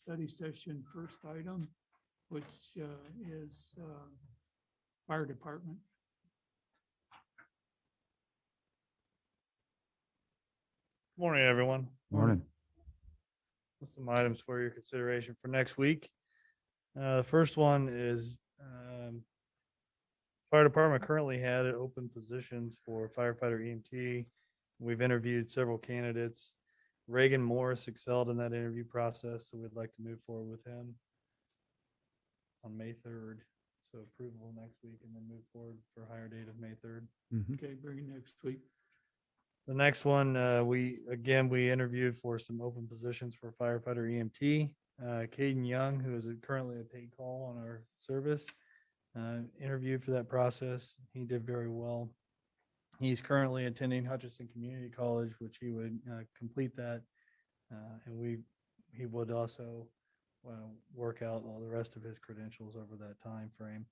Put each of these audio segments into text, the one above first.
study session first item, which is fire department. Morning, everyone. Morning. Some items for your consideration for next week. The first one is fire department currently had open positions for firefighter EMT. We've interviewed several candidates. Reagan Morris excelled in that interview process, so we'd like to move forward with him on May 3rd. So approval next week and then move forward for hire date of May 3rd. Okay, bring it next week. The next one, we interviewed for some open positions for firefighter EMT. Caden Young, who is currently a paid call on our service, interviewed for that process. He did very well. He's currently attending Hutchinson Community College, which he would complete that. And he would also work out all the rest of his credentials over that time frame.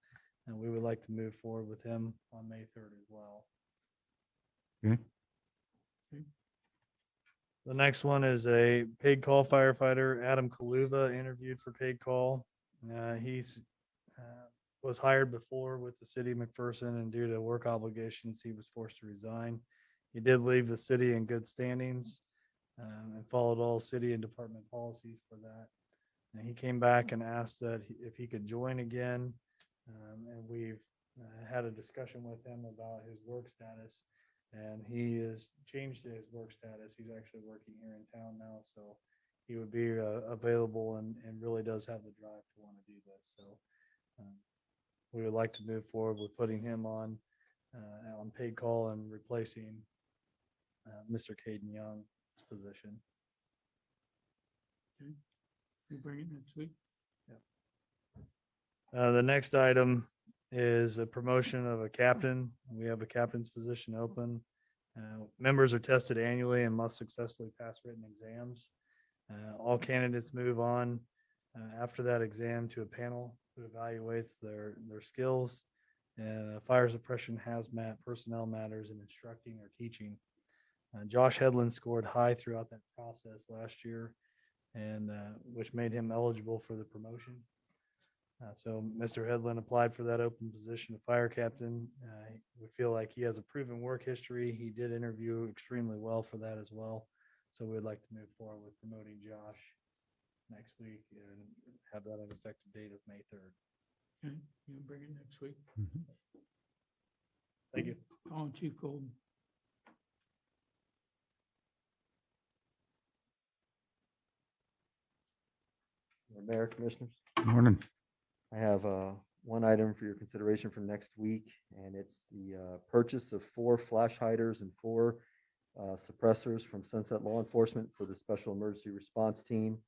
And we would like to move forward with him on May 3rd as well. Okay. The next one is a paid call firefighter, Adam Kaluva, interviewed for paid call. He's was hired before with the city of McPherson, and due to work obligations, he was forced to resign. He did leave the city in good standings and followed all city and department policies for that. And he came back and asked that if he could join again. And we've had a discussion with him about his work status. And he has changed his work status. He's actually working here in town now, so he would be available and really does have the drive to want to do this. So we would like to move forward with putting him on paid call and replacing Mr. Caden Young's position. Okay, you bring it next week. The next item is a promotion of a captain. We have a captain's position open. Members are tested annually and must successfully pass written exams. All candidates move on after that exam to a panel who evaluates their skills and fire suppression, hazmat, personnel matters, and instructing or teaching. Josh Hedlund scored high throughout that process last year, and which made him eligible for the promotion. So Mr. Hedlund applied for that open position of fire captain. We feel like he has a proven work history. He did interview extremely well for that as well. So we'd like to move forward with promoting Josh next week and have that an effective date of May 3rd. Okay, you bring it next week. Thank you. Calling Chief Golden. Mayor, Commissioners, Morning. I have one item for your consideration for next week, and it's the purchase of 4 flash hiders and 4 suppressors from Sunset Law Enforcement for the Special Emergency Response Team.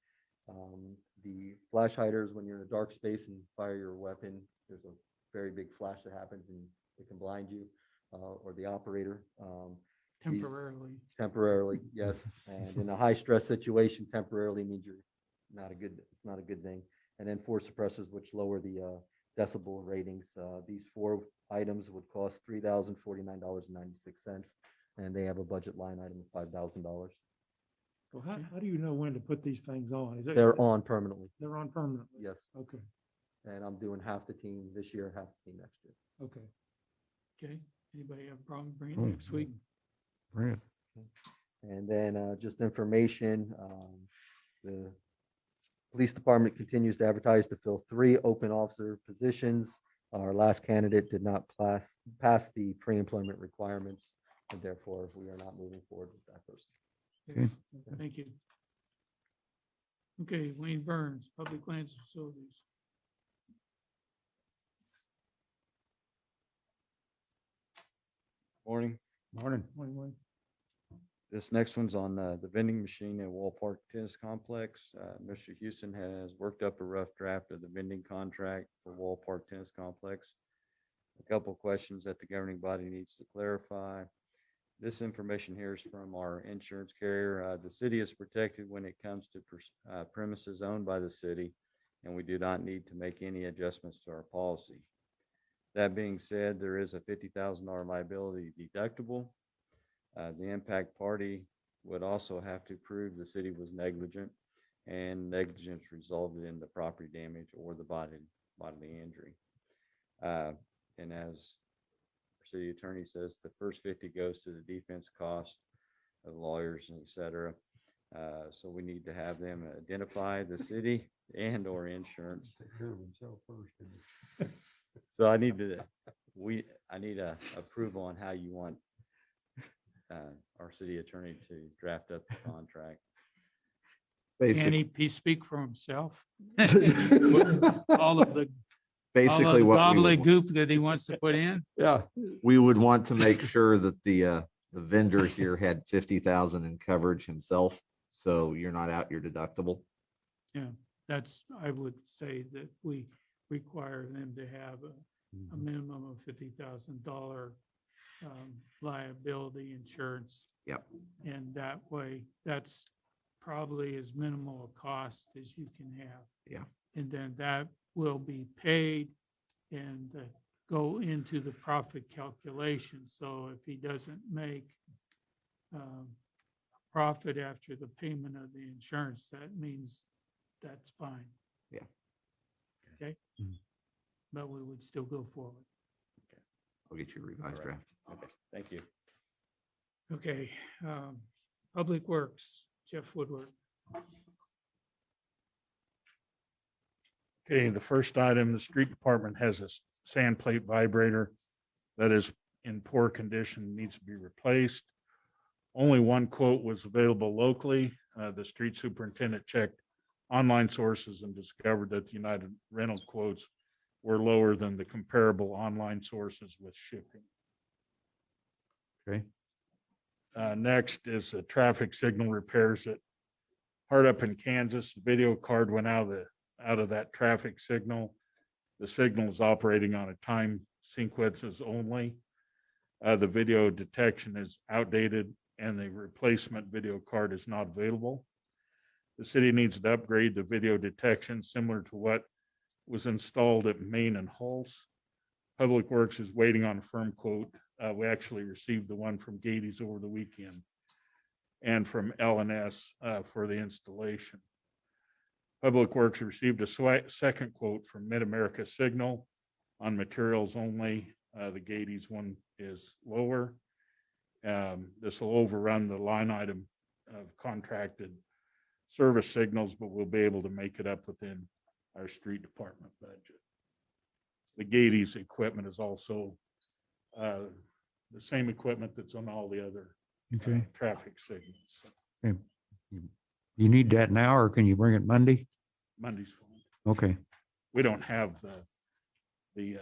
The flash hiders, when you're in a dark space and fire your weapon, there's a very big flash that happens and it can blind you or the operator. Temporarily. Temporarily, yes. And in a high stress situation, temporarily means you're it's not a good thing. And then 4 suppressors, which lower the decibel ratings. These 4 items would cost $3,049.96, and they have a budget line item of $5,000. So how do you know when to put these things on? Is it? They're on permanently, They're on permanently? yes. Okay, And I'm doing half the team this year, half the team next year. okay. Okay, anybody have a problem? Bring it Oh, next week. Bring it. And then just information, the police department continues to advertise to fill 3 open officer positions. Our last candidate did not pass the pre-employment requirements, and therefore we are not moving forward with that person. Okay, thank you. Okay, Wayne Burns, Public Lands Facilities. Morning. Morning. Wayne. This next one's on the vending machine at Wall Park Tennis Complex. Mr. Houston has worked up a rough draft of the vending contract for Wall Park Tennis Complex. A couple of questions that the governing body needs to clarify. This information here is from our insurance carrier. The city is protected when it comes to premises owned by the city, and we do not need to make any adjustments to our policy. That being said, there is a $50,000 liability deductible. The impact party would also have to prove the city was negligent and negligence resulted in the property damage or the bodily injury. And as our city attorney says, the first 50 goes to the defense cost of lawyers and et cetera. So we need to have them identify the city and or insurance. So I need a approval on how you want our city attorney to draft up the contract. Can he speak for himself? All of the Basically, what we would, gobbledygook that he wants to put in? Yeah. we would want to make sure that the vendor here had 50,000 in coverage himself. So you're not out your deductible. That's, I would say that we require them to have a minimum of $50,000 liability insurance. Yep. And that way, that's probably as minimal a cost as you can have. Yeah. And then that will be paid and go into the profit calculation. So if he doesn't make profit after the payment of the insurance, that means that's fine. Yeah. Okay. Mhm. But we would still go forward. I'll get you a revised All right. draft. Okay, thank you. Okay, Public Works, Jeff Woodward. Okay, the first item, the street department has a sand plate vibrator that is in poor condition, needs to be replaced. Only one quote was available locally. The street superintendent checked online sources and discovered that the United Rental quotes were lower than the comparable online sources with shipping. Okay. Next is the traffic signal repairs at Hardup in Kansas. The video card went out of that traffic signal. The signal is operating on a time sequences only. The video detection is outdated and the replacement video card is not available. The city needs to upgrade the video detection similar to what was installed at Main and Hulse. Public Works is waiting on a firm quote. We actually received the one from Gady's over the weekend and from L&S for the installation. Public Works received a second quote from Mid-America Signal on materials only. The Gady's one is lower. This will overrun the line item of contracted service signals, but we'll be able to make it up within our street department budget. The Gady's equipment is also the same equipment that's on all the other Okay. traffic signals. You need that now, or can you bring it Monday? Monday's fine. Okay, We don't have the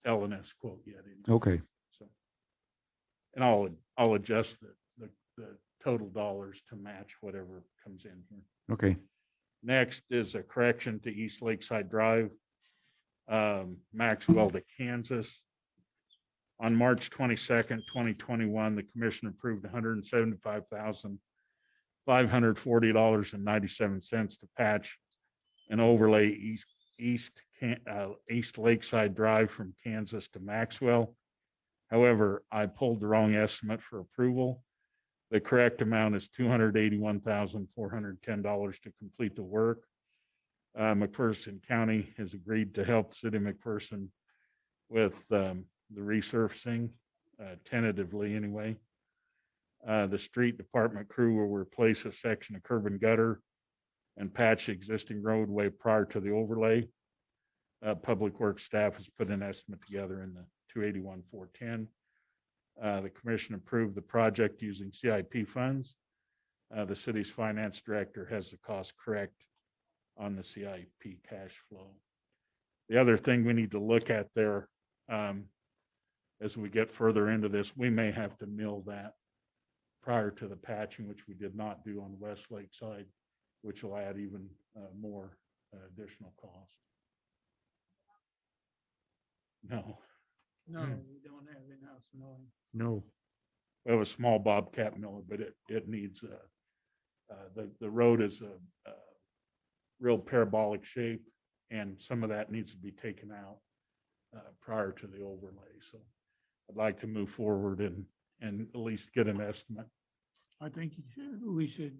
L&S quote yet. okay. So, and I'll adjust the total dollars to match whatever comes in here. Okay. Next is a correction to East Lakeside Drive, Maxwell to Kansas. On March 22nd, 2021, the commission approved $175,540.97 to patch and overlay East Lakeside Drive from Kansas to Maxwell. However, I pulled the wrong estimate for approval. The correct amount is $281,410 to complete the work. McPherson County has agreed to help the city of McPherson with the resurfacing, tentatively anyway. The street department crew will replace a section of curb and gutter and patch the existing roadway prior to the overlay. Public Works staff has put an estimate together in the $281,410. The commission approved the project using CIP funds. The city's finance director has the cost correct on the CIP cash flow. The other thing we need to look at there, as we get further into this, we may have to mill that prior to the patching, which we did not do on West Lake side, which will add even more additional cost. No, No, we don't have in-house mowing. No. we have a small Bobcat miller, but it needs the road is a real parabolic shape, and some of that needs to be taken out prior to the overlay. So I'd like to move forward and at least get an estimate. I think we should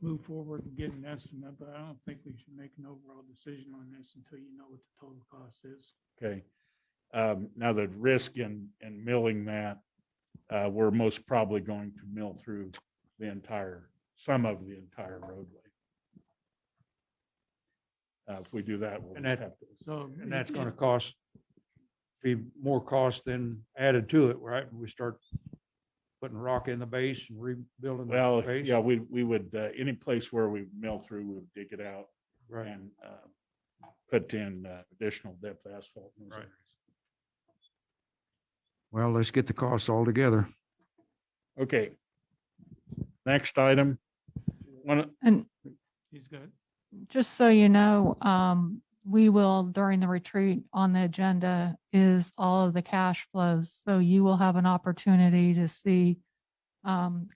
move forward and get an estimate, but I don't think we should make an overall decision on this until you know what the total cost is. Okay. Now the risk in milling that, we're most probably going to mill through some of the entire roadway. If we do that, we'll And just that- have to. So. And that's gonna be more cost than added to it, right? We start putting rock in the base and rebuilding the Well, base. yeah, we would, any place where we mill through, we would dig it out Right. and put in additional depth asphalt. in those Right. areas. Well, let's get the costs all together. Okay. Next item. And He's got, just so you know, we will, during the retreat on the agenda is all of the cash flows. So you will have an opportunity to see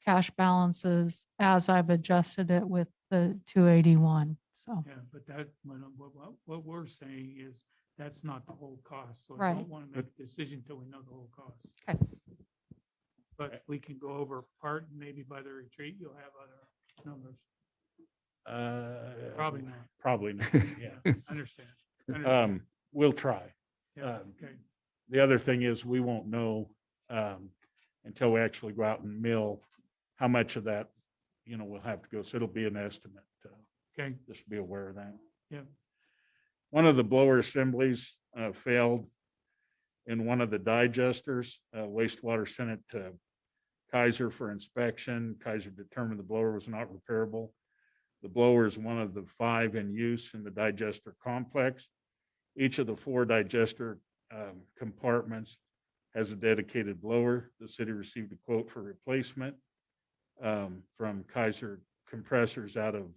cash balances as I've adjusted it with the 281. So, yeah, but that, what we're saying is that's not the whole cost. So I Right. don't want to make a decision until we know the whole cost. Okay. But we can go over part, maybe by the retreat, you'll have other numbers. Probably not. Probably not, yeah. Understand. Understand. We'll try. Yeah, okay. The other thing is we won't know until we actually go out and mill how much of that, we'll have to go. So it'll be an estimate. Okay, Just be aware of that. yeah. One of the blower assemblies failed in one of the digesters. Wastewater sent it to Kaiser for inspection. Kaiser determined the blower was not repairable. The blower is one of the 5 in use in the digester complex. Each of the 4 digester compartments has a dedicated blower. The city received a quote for replacement from Kaiser Compressors out of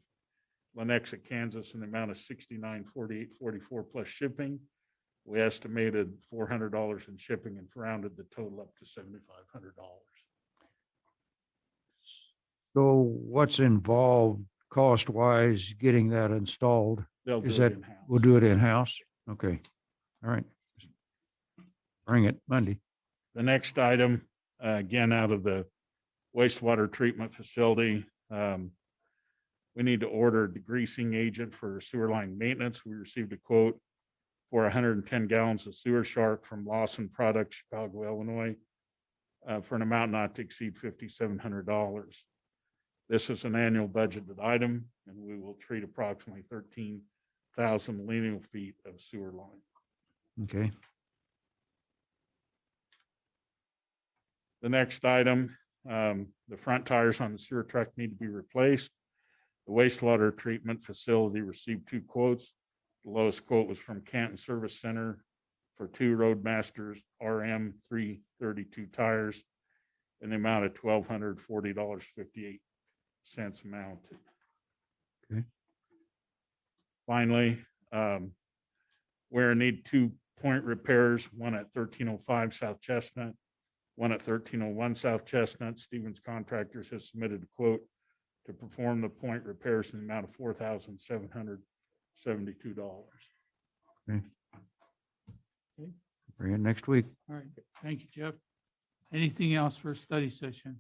Lenexa, Kansas, in the amount of $69,4844 plus shipping. We estimated $400 in shipping and rounded the total up to $7,500. So what's involved cost wise getting that installed? They'll do Is it that, in-house. we'll do it in-house? Okay. All right. Bring it Monday. The next item, again, out of the wastewater treatment facility, we need to order degreasing agent for sewer line maintenance. We received a quote for 110 gallons of Sewer Shark from Lawson Products, Chicago, Illinois, for an amount not to exceed $5,700. This is an annual budgeted item, and we will treat approximately 13,000 lineal feet of sewer line. Okay. The next item, the front tires on the sewer truck need to be replaced. The wastewater treatment facility received 2 quotes. The lowest quote was from Canton Service Center for 2 Roadmasters RM 332 tires in the amount of $1,240.58 mounted. Okay. Finally, we're in need 2 point repairs, one at 1305 South Chestnut, one at 1301 South Chestnut. Stevens Contractors has submitted a quote to perform the point repairs in the amount of $4,772. Bring it next week. All right. Thank you, Jeff. Anything else for a study session?